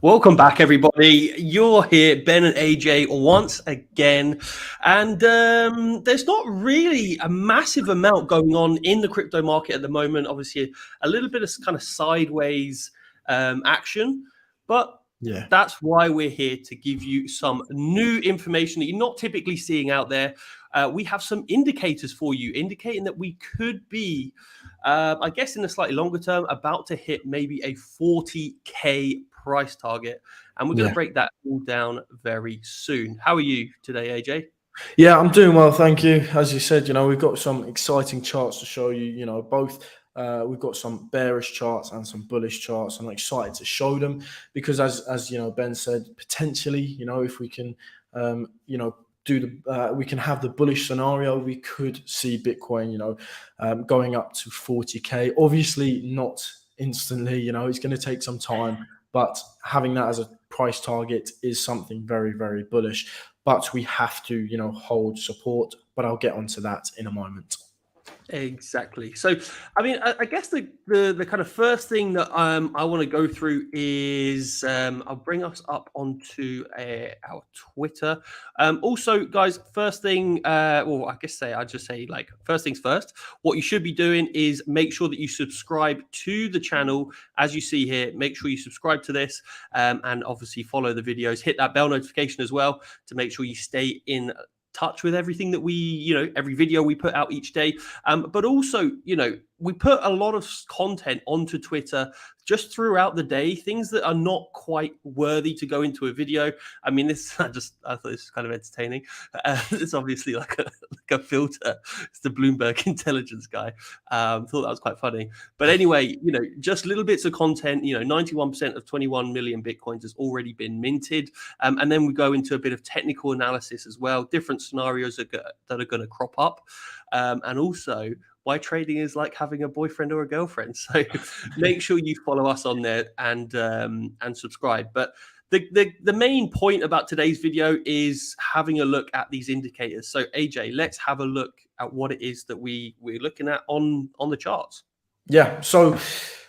Welcome back, everybody. You're here, Ben and AJ, once again. And there's not really a massive amount going on in the crypto market at the moment. Obviously, a little bit of kind of sideways action. But Yeah. that's why we're here to give you some new information that you're not typically seeing out there. We have some indicators for you, indicating that we could be, I guess, in a slightly longer term, about to hit maybe a 40K price target. And we're going to break that all down very soon. How are you today, AJ? Yeah, I'm doing well, thank you. As you said, we've got some exciting charts to show you, both we've got some bearish charts and some bullish charts. I'm excited to show them because as Ben said, potentially, if we can we can have the bullish scenario, we could see Bitcoin, going up to 40K. Obviously not instantly, it's going to take some time, but having that as a price target is something very, very bullish. But we have to, hold support. But I'll get onto that in a moment. Exactly. So, I mean, I guess the kind of first thing that I want to go through is I'll bring us up onto our Twitter. Also, guys, first thing, well, I just say like first things first. What you should be doing is make sure that you subscribe to the channel, as you see here. Make sure you subscribe to this, and obviously follow the videos. Hit that bell notification as well to make sure you stay in touch with everything that we, every video we put out each day. But also, we put a lot of content onto Twitter just throughout the day, things that are not quite worthy to go into a video. I mean, I thought this was kind of entertaining. It's obviously like a filter. It's the Bloomberg intelligence guy. Thought that was quite funny. But anyway, just little bits of content. 91% of 21 million Bitcoins has already been minted. And then we go into a bit of technical analysis as well, different scenarios that are going to crop up. And also why trading is like having a boyfriend or a girlfriend. So make sure you follow us on there and subscribe. But the main point about today's video is having a look at these indicators. So AJ, let's have a look at what it is that we're looking at on the charts. Yeah. So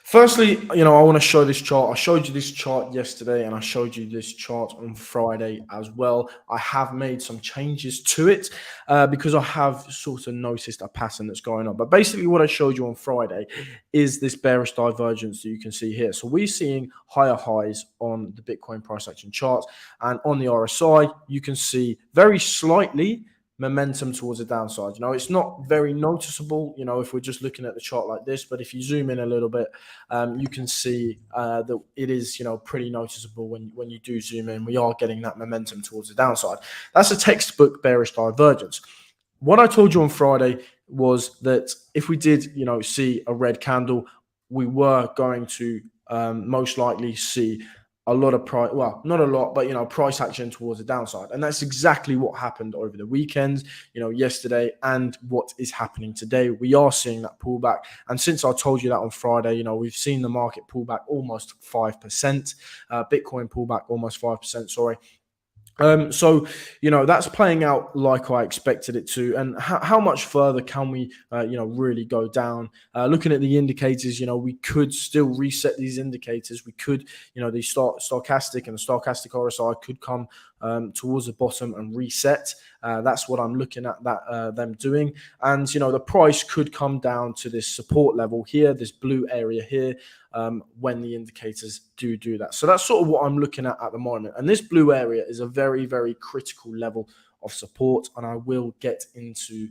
firstly, I want to show this chart. I showed you this chart yesterday and I showed you this chart on Friday as well. I have made some changes to it because I have sort of noticed a pattern that's going on. But basically what I showed you on Friday is this bearish divergence that you can see here. So we're seeing higher highs on the Bitcoin price action chart, and on the RSI, you can see very slightly momentum towards the downside. It's not very noticeable, if we're just looking at the chart like this, but if you zoom in a little bit, you can see that it is, pretty noticeable when you do zoom in. We are getting that momentum towards the downside. That's a textbook bearish divergence. What I told you on Friday was that if we did, see a red candle, we were going to most likely see a lot of price, well, not a lot, but price action towards the downside. And that's exactly what happened over the weekend, yesterday, and what is happening today. We are seeing that pullback. And since I told you that on Friday, we've seen the market pull back almost 5%, Bitcoin pull back almost 5%, sorry. So, that's playing out like I expected it to. And how much further can we, really go down? Looking at the indicators, we could still reset these indicators. We could, the stochastic and the stochastic RSI could come towards the bottom and reset. That's what I'm looking at them doing. And, the price could come down to this support level here, this blue area here, when the indicators do that. So that's sort of what I'm looking at the moment. And this blue area is a very, very critical level of support. And I will get into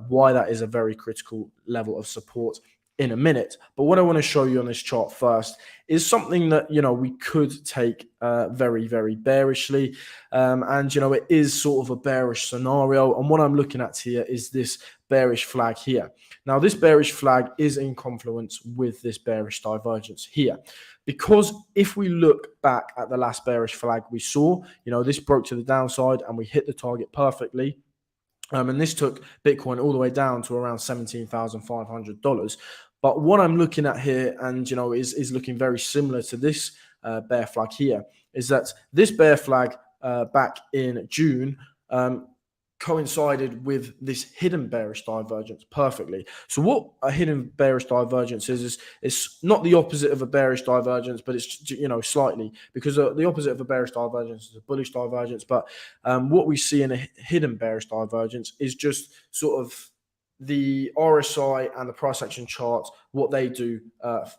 why that is a very critical level of support in a minute. But what I want to show you on this chart first is something that, we could take very, very bearishly. And, it is sort of a bearish scenario. And what I'm looking at here is this bearish flag here. Now, this bearish flag is in confluence with this bearish divergence here. Because if we look back at the last bearish flag we saw, this broke to the downside and we hit the target perfectly. And this took Bitcoin all the way down to around $17,500. But what I'm looking at here, and is looking very similar to this bear flag here, is that this bear flag back in June coincided with this hidden bearish divergence perfectly. So what a hidden bearish divergence is it's not the opposite of a bearish divergence, but it's, you know, slightly, because the opposite of a bearish divergence is a bullish divergence. But what we see in a hidden bearish divergence is just sort of the RSI and the price action charts, what they do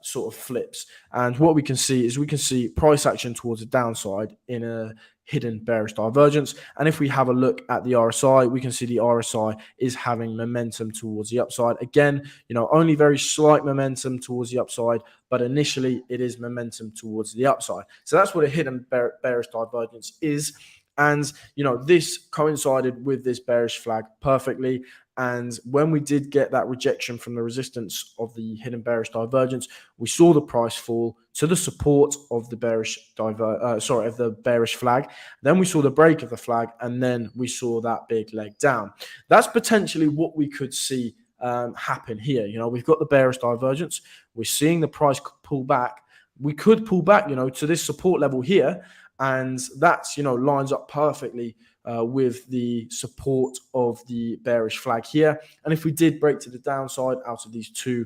sort of flips. And what we can see is we can see price action towards the downside in a hidden bearish divergence. And if we have a look at the RSI, we can see the RSI is having momentum towards the upside. Again, you know, only very slight momentum towards the upside, but initially it is momentum towards the upside. So that's what a hidden bearish divergence is. And, you know, this coincided with this bearish flag perfectly. And when we did get that rejection from the resistance of the hidden bearish divergence, we saw the price fall to the support of the bearish of the bearish flag. Then we saw the break of the flag, and then we saw that big leg down. That's potentially what we could see happen here. You know, we've got the bearish divergence. We're seeing the price pull back. We could pull back, you know, to this support level here, and that's, you know, lines up perfectly with the support of the bearish flag here. And if we did break to the downside out of these two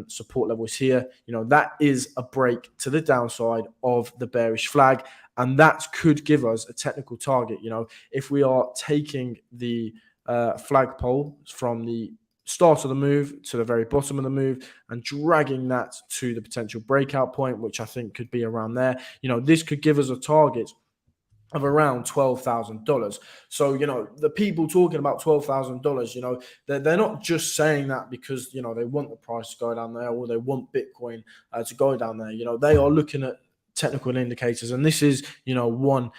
support levels here, you know, that is a break to the downside of the bearish flag. And that could give us a technical target. You know, if we are taking the flagpole from the start of the move to the very bottom of the move and dragging that to the potential breakout point, which I think could be around there, you know, this could give us a target of around $12,000. So, you know, the people talking about $12,000, you know, they're not just saying that because, you know, they want the price to go down there or they want Bitcoin to go down there. You know, they are looking at technical indicators, and this is, you know, one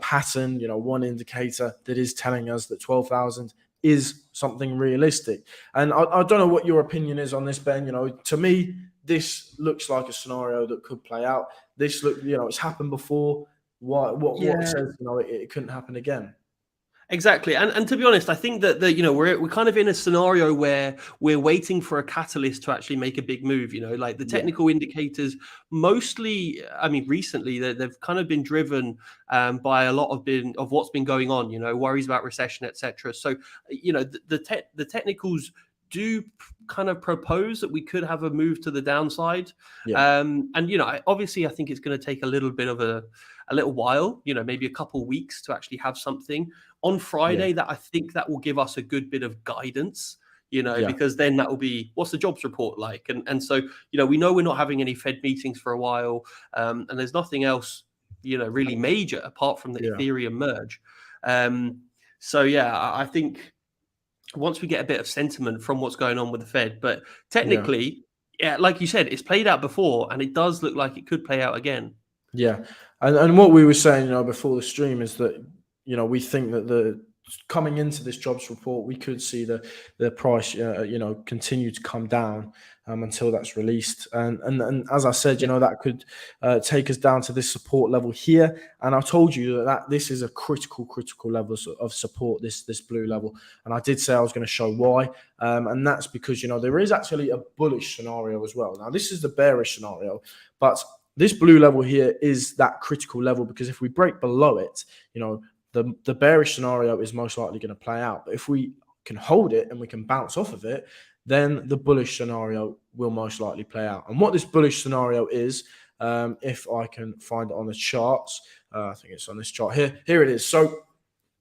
pattern, you know, one indicator that is telling us that 12,000 is something realistic. And I don't know what your opinion is on this, Ben. You know, to me, this looks like a scenario that could play out. This you know, it's happened before. What says, you know, it couldn't happen again? Exactly, and to be honest, I think that you know we're kind of in a scenario where we're waiting for a catalyst to actually make a big move. You know, like the technical indicators, mostly, I mean, recently they've kind of been driven by a lot of what's been going on. You know, worries about recession, etc. So, you know, the technicals do kind of propose that we could have a move to the downside. And you know, obviously, I think it's going to take a little bit of a little while. You know, maybe a couple weeks to actually have something on Friday that I think that will give us a good bit of guidance, you know, because then that will be, what's the jobs report like? And so, you know we're not having any Fed meetings for a while, and there's nothing else, you know, really major apart from the Ethereum merge. So yeah, I think once we get a bit of sentiment from what's going on with the Fed, but technically, like you said, it's played out before and it does look like it could play out again. Yeah. And what we were saying, you know, before the stream is that, you know, we think that the coming into this jobs report, we could see the price, you know, continue to come down until that's released. And as I said, you know, that could take us down to this support level here. And I told you that this is a critical level of support, this blue level. And I did say I was going to show why. And that's because, you know, there is actually a bullish scenario as well. Now, this is the bearish scenario, but this blue level here is that critical level, because if we break below it, you know, the bearish scenario is most likely going to play out. But if we can hold it and we can bounce off of it, then the bullish scenario will most likely play out. And what this bullish scenario is, if I can find it on the charts, I think it's on this chart here. Here it is. So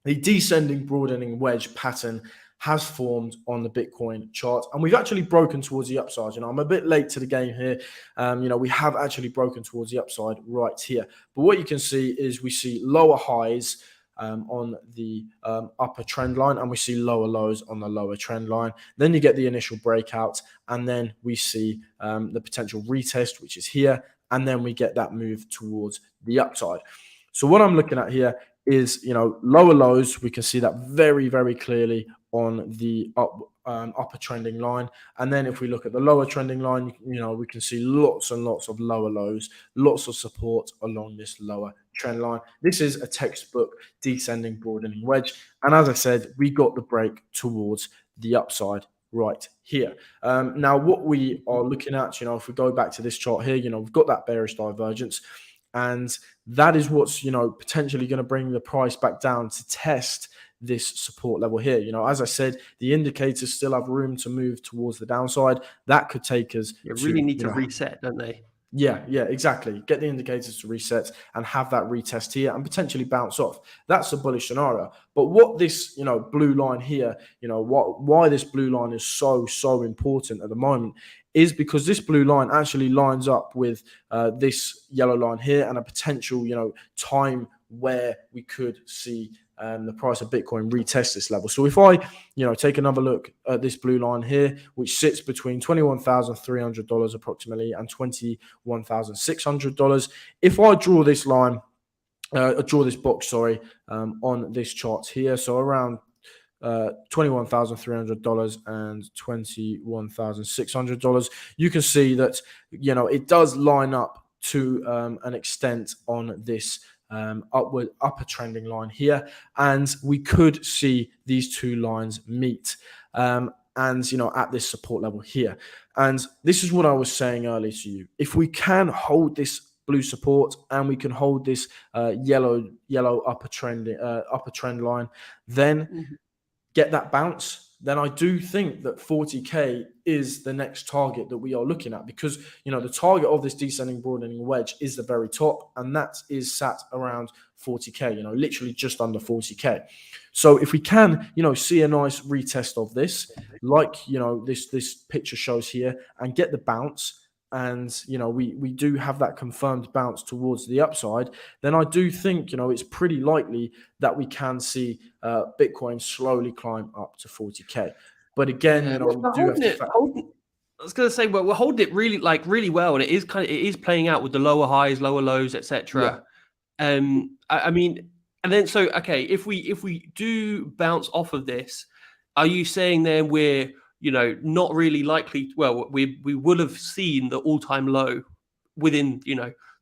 the descending broadening wedge pattern has formed on the Bitcoin chart, and we've actually broken towards the upside. You know, I'm a bit late to the game here. You know, we have actually broken towards the upside right here. But what you can see is we see lower highs on the upper trend line, and we see lower lows on the lower trend line. Then you get the initial breakout, and then we see the potential retest, which is here, and then we get that move towards the upside. So what I'm looking at here is, you know, lower lows. We can see that very, very clearly on the upper trending line. And then if we look at the lower trending line, you know, we can see lots and lots of lower lows, lots of support along this lower trend line. This is a textbook descending broadening wedge. And as I said, we got the break towards the upside right here. Now, what we are looking at, you know, if we go back to this chart here, you know, we've got that bearish divergence. And that is what's, you know, potentially going to bring the price back down to test this support level here. As I said, the indicators still have room to move towards the downside. That could take us You to, really need to reset, don't they? yeah, exactly. Get the indicators to reset and have that retest here and potentially bounce off. That's a bullish scenario. But what this, blue line here, why this blue line is so important at the moment is because this blue line actually lines up with this yellow line here and a potential, time where we could see the price of Bitcoin retest this level. So if I, take another look at this blue line here, which sits between $21,300 approximately and $21,600. If I draw this line, draw this box, on this chart here, so around $21,300 and $21,600, you can see that it does line up to an extent on this upper trending line here, and we could see these two lines meet and at this support level here. And this is what I was saying earlier to you. If we can hold this blue support and we can hold this yellow upper trend line, then get that bounce, then I do think that 40K is the next target that we are looking at, because the target of this descending broadening wedge is the very top, and that is sat around 40K, literally just under 40K. So if we can see a nice retest of this, like this picture shows here, and get the bounce, and we do have that confirmed bounce towards the upside, then I do think it's pretty likely that we can see Bitcoin slowly climb up to 40K. But again, we do have to I was going to say, well, we're holding it really well, and it is playing out with the lower highs, lower lows, etc. Yeah. I mean, and then if we do bounce off of this, are you saying then we're not really likely? Well, we would have seen the all-time low within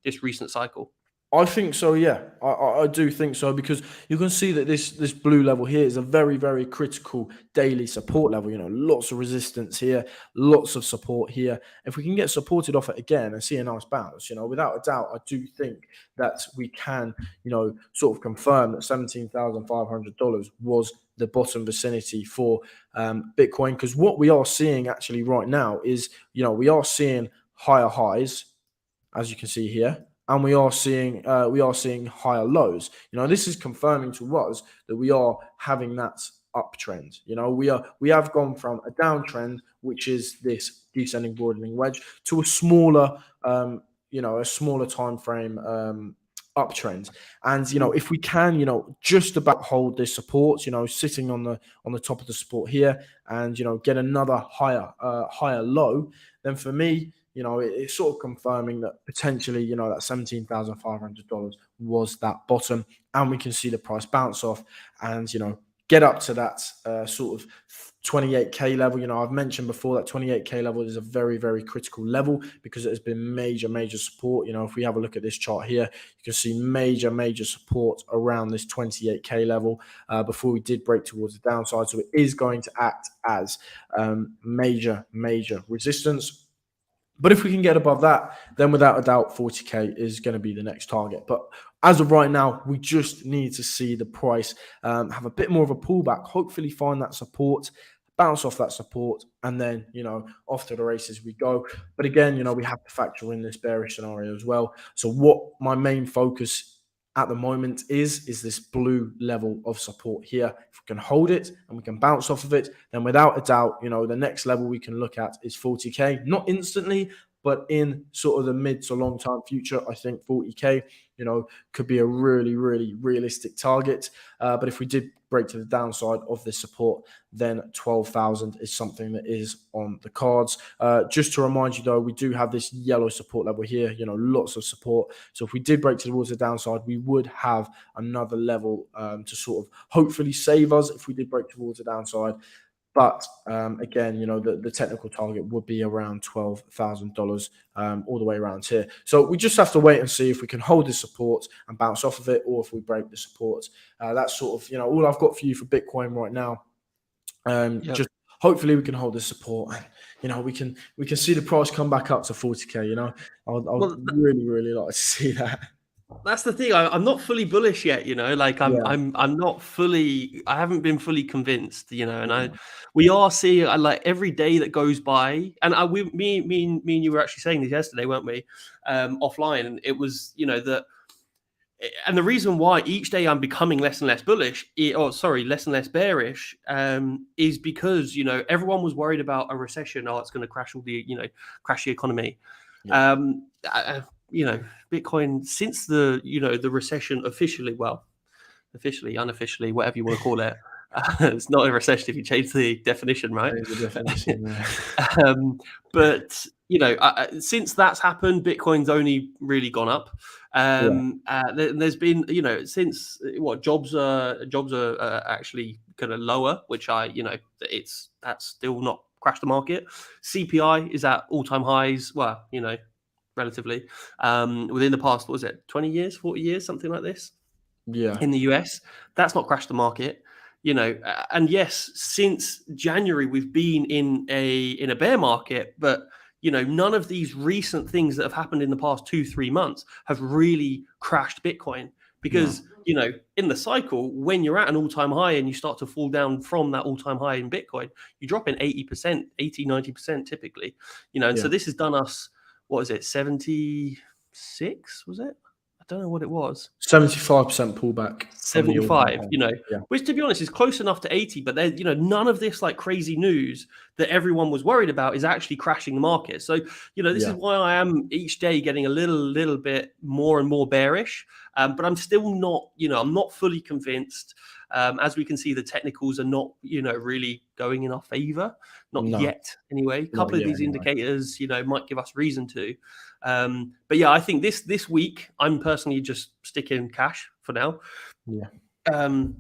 this recent cycle. I think so, yeah. I do think so, because you can see that this blue level here is a very, very critical daily support level. Lots of resistance here, lots of support here. If we can get supported off it again and see a nice bounce, without a doubt, I do think that we can, sort of confirm that $17,500 was the bottom vicinity for Bitcoin. Because what we are seeing actually right now is, we are seeing higher highs, as you can see here, and we are seeing higher lows. This is confirming to us that we are having that uptrend. We have gone from a downtrend, which is this descending broadening wedge, to a smaller time frame uptrend. And if we can just about hold this support, sitting on the top of the support here, and get another higher low, then for me, it's sort of confirming that potentially, that $17,500 was that bottom, and we can see the price bounce off and, get up to that sort of 28K level. I've mentioned before that 28K level is a very, very critical level, because it has been major support. If we have a look at this chart here, you can see major support around this 28K level before we did break towards the downside. So it is going to act as major resistance. But if we can get above that, then without a doubt, 40K is going to be the next target. But as of right now, we just need to see the price have a bit more of a pullback, hopefully find that support, bounce off that support, and then, off to the races we go. But again, we have to factor in this bearish scenario as well. So what my main focus at the moment is this blue level of support here. If we can hold it and we can bounce off of it, then without a doubt, the next level we can look at is 40K. Not instantly, but in sort of the mid to long time future, I think 40K, could be a really realistic target. But if we did break to the downside of this support, then 12,000 is something that is on the cards. Just to remind you though, we do have this yellow support level here, lots of support. So if we did break towards the downside, we would have another level to sort of hopefully save us if we did break towards the downside. But again, the technical target would be around $12,000 all the way around here. So we just have to wait and see if we can hold this support and bounce off of it, or if we break the support. That's sort of all I've got for you for Bitcoin right now. Just hopefully we can hold this support, and we can see the price come back up to 40K. I'd really like to see that. That's the thing. I'm not fully bullish yet, Like Yeah. I'm not fully. I haven't been fully convinced, And Yeah. we are seeing like every day that goes by, and me and you were actually saying this yesterday, weren't we? Offline, and it was, that, and the reason why each day I'm becoming less and less bullish, less and less bearish, is because everyone was worried about a recession. Oh, it's going to crash crash the economy. Yeah. Um, uh, Bitcoin, since the recession officially, unofficially, whatever you want to call it, it's not a recession if you change the definition, right? That is the definition. Yeah. um, but since that's happened, Bitcoin's only really gone up. Yeah. There's been, since what jobs are actually kind of lower, which that's still not crashed the market. CPI is at all-time highs. Well, relatively, within the past, what was it, 20 years, 40 years, something like this Yeah. in the US. That's not crashed the market, and yes, since January we've been in a bear market, but none of these recent things that have happened in the past 2-3 months have really crashed Bitcoin, No. because in the cycle, when you're at an all-time high and you start to fall down from that all-time high in Bitcoin, you drop in 80%, 80-90% typically, and so Yeah. this has done us, what is it, 76, was it? I don't know what it was. 75% pullback from the all-time 75, high. Yeah. which, to be honest, is close enough to 80, but there's, none of this like crazy news that everyone was worried about is actually crashing the market. So, this is Yeah. why I am each day getting a little bit more and more bearish. But I'm still not, I'm not fully convinced. As we can see, the technicals are not, really going in our favor, not No. yet anyway. A Not couple of yet. these Anyway. indicators, might give us reason to. But yeah, I think this week I'm personally just sticking cash for now. Yeah. And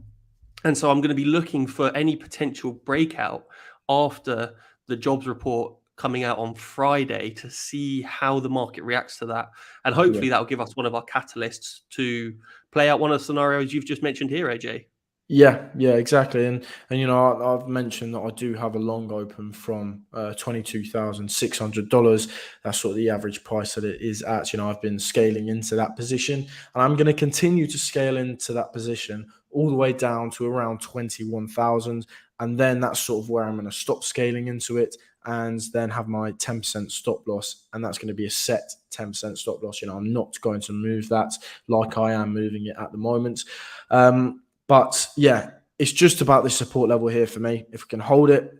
so I'm going to be looking for any potential breakout after the jobs report coming out on Friday to see how the market reacts to that. And Yeah. hopefully that will give us one of our catalysts to play out one of the scenarios you've just mentioned here, AJ. Yeah, yeah, exactly, and I've mentioned that I do have a long open from $22,600. That's sort of the average price that it is at. I've been scaling into that position, and I'm going to continue to scale into that position all the way down to around 21,000, and then that's sort of where I'm going to stop scaling into it, and then have my 10% stop loss, and that's going to be a set 10% stop loss. I'm not going to move that like I am moving it at the moment. But yeah, it's just about this support level here for me. If we can hold it,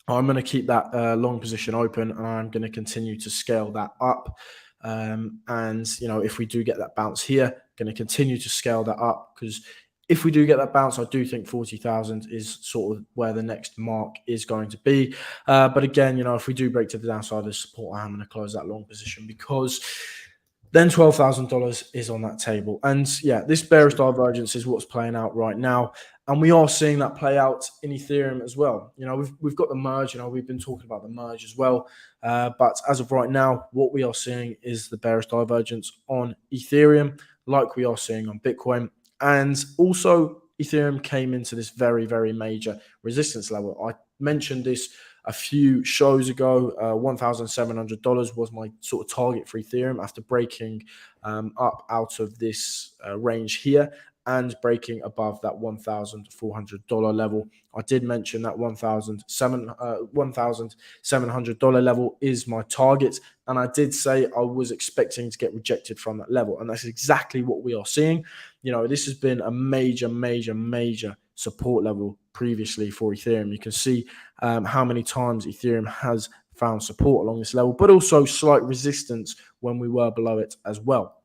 I'm going to keep that long position open, and I'm going to continue to scale that up. And if we do get that bounce here, going to continue to scale that up, because if we do get that bounce, I do think 40,000 is sort of where the next mark is going to be. But again, if we do break to the downside of the support, I'm going to close that long position, because then $12,000 is on that table. And yeah, this bearish divergence is what's playing out right now. And we are seeing that play out in Ethereum as well. We've got the merge, we've been talking about the merge as well. But as of right now, what we are seeing is the bearish divergence on Ethereum, like we are seeing on Bitcoin. And also, Ethereum came into this very, very major resistance level. I mentioned this a few shows ago. $1,700 was my sort of target for Ethereum after breaking up out of this range here and breaking above that $1,400 level. I did mention that $1,700 level is my target, and I did say I was expecting to get rejected from that level, and that's exactly what we are seeing. This has been a major, major, major support level previously for Ethereum. You can see how many times Ethereum has found support along this level, but also slight resistance when we were below it as well.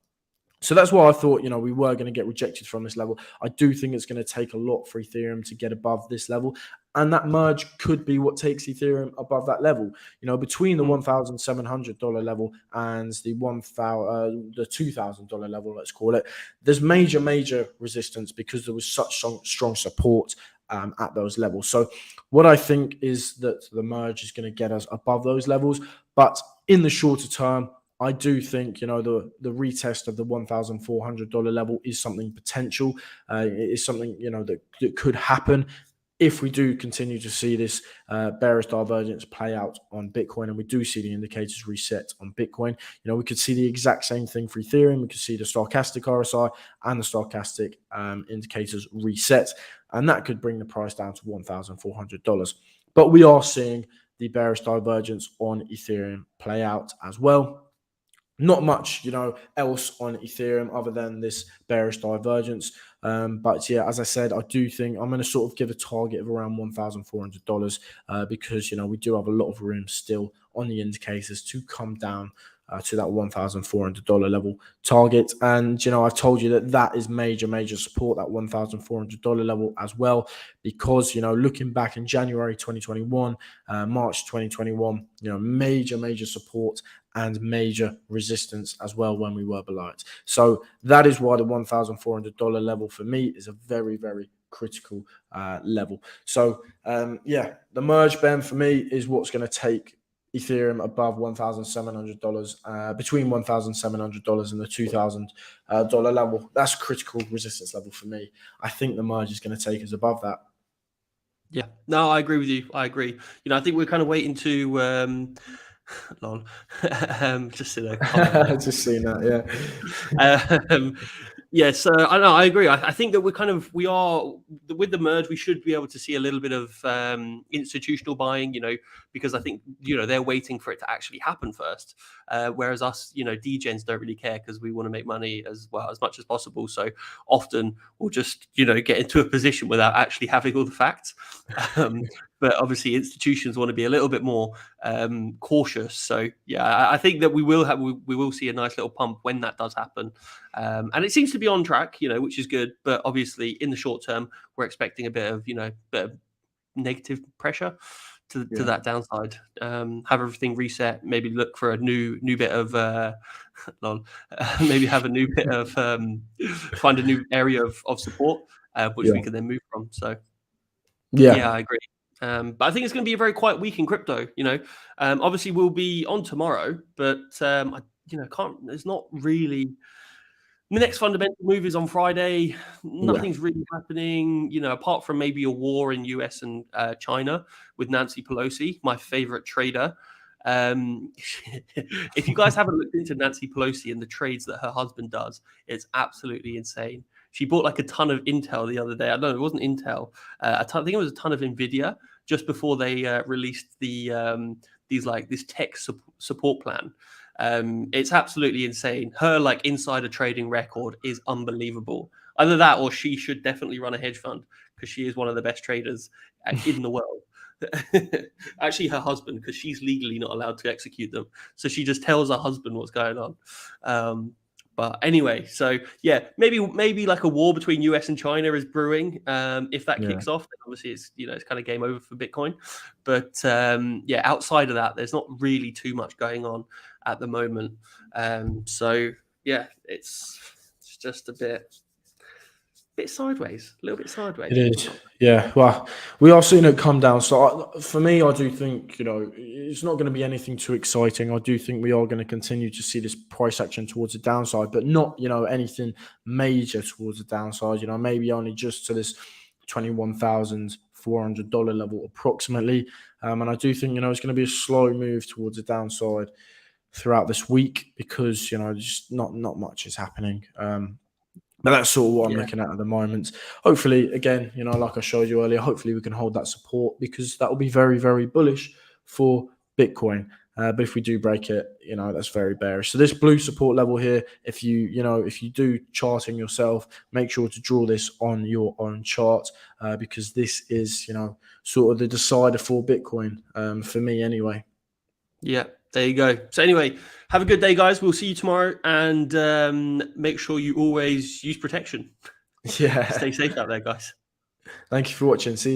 So that's why I thought, we were going to get rejected from this level. I do think it's going to take a lot for Ethereum to get above this level. And that merge could be what takes Ethereum above that level. Between the $1,700 level and the $2,000 level, let's call it, there's major, major resistance, because there was such strong support at those levels. So what I think is that the merge is going to get us above those levels. But in the shorter term, I do think, the retest of the $1,400 level is something potential. It is something, that could happen. if we do continue to see this bearish divergence play out on Bitcoin, and we do see the indicators reset on Bitcoin, we could see the exact same thing for Ethereum. We could see the stochastic RSI and the stochastic indicators reset, and that could bring the price down to $1,400. But we are seeing the bearish divergence on Ethereum play out as well. Not much, else on Ethereum other than this bearish divergence. But yeah, as I said, I do think I'm going to sort of give a target of around $1,400 because, we do have a lot of room still on the indicators to come down to that $1,400 level target. And, I've told you that is major support, that $1,400 level as well, because, looking back in January 2021, March 2021, major support and major resistance as well when we were below it. So that is why the $1,400 level for me is a very, very critical level. So the merge, Ben, for me is what's going to take Ethereum above $1,700, between $1,700 and the $2,000 level. That's critical resistance level for me. I think the merge is going to take us above that. Yeah, no, I agree with you. I agree. I think we're kind of waiting to lol. Just see that. Just seen that, yeah. Yes, I know. I agree. I think that we are with the merge. We should be able to see a little bit of institutional buying, because I think they're waiting for it to actually happen first. Whereas us, degens don't really care because we want to make money as much as possible. So often we'll just get into a position without actually having all the facts. But obviously institutions want to be a little bit more cautious. So yeah, I think that we will see a nice little pump when that does happen, and it seems to be on track, which is good. But obviously in the short term, we're expecting a bit of negative pressure to that downside. Have everything reset, maybe look for a new bit of maybe have a new bit of find a new area of support which we can then move from. So yeah, I agree. But I think it's going to be a very quiet week in crypto. Obviously we'll be on tomorrow, but there's not really. The next fundamental move is on Friday. Nothing's really happening, apart from maybe a war in US and China with Nancy Pelosi, my favorite trader. If you guys haven't looked into Nancy Pelosi and the trades that her husband does, it's absolutely insane. She bought like a ton of Intel the other day. I don't know, it wasn't Intel. I think it was a ton of Nvidia just before they released this tech support plan. It's absolutely insane. Her insider trading record is unbelievable. Either that or she should definitely run a hedge fund because she is one of the best traders in the world. Actually, her husband, because she's legally not allowed to execute them. So she just tells her husband what's going on. But anyway, so yeah, maybe like a war between US and China is brewing. If that kicks off, then obviously it's kind of game over for Bitcoin. But outside of that, there's not really too much going on at the moment. So yeah, it's just a little bit sideways. It is, yeah. Well, we are seeing it come down. So for me, I do think it's not going to be anything too exciting. I do think we are going to continue to see this price action towards the downside, but not anything major towards the downside. Maybe only just to this $21,400 level approximately. And I do think it's going to be a slow move towards the downside throughout this week because just not much is happening. But that's sort of what I'm looking at the moment. Hopefully, again, like I showed you earlier, hopefully we can hold that support because that will be very, very bullish for Bitcoin. But if we do break it, that's very bearish. So this blue support level here, if you do charting yourself, make sure to draw this on your own chart because this is, sort of the decider for Bitcoin for me anyway. Yeah, there you go. So anyway, have a good day, guys. We'll see you tomorrow, and make sure you always use protection. Yeah. Stay safe out there, guys. Thank you for watching. See you.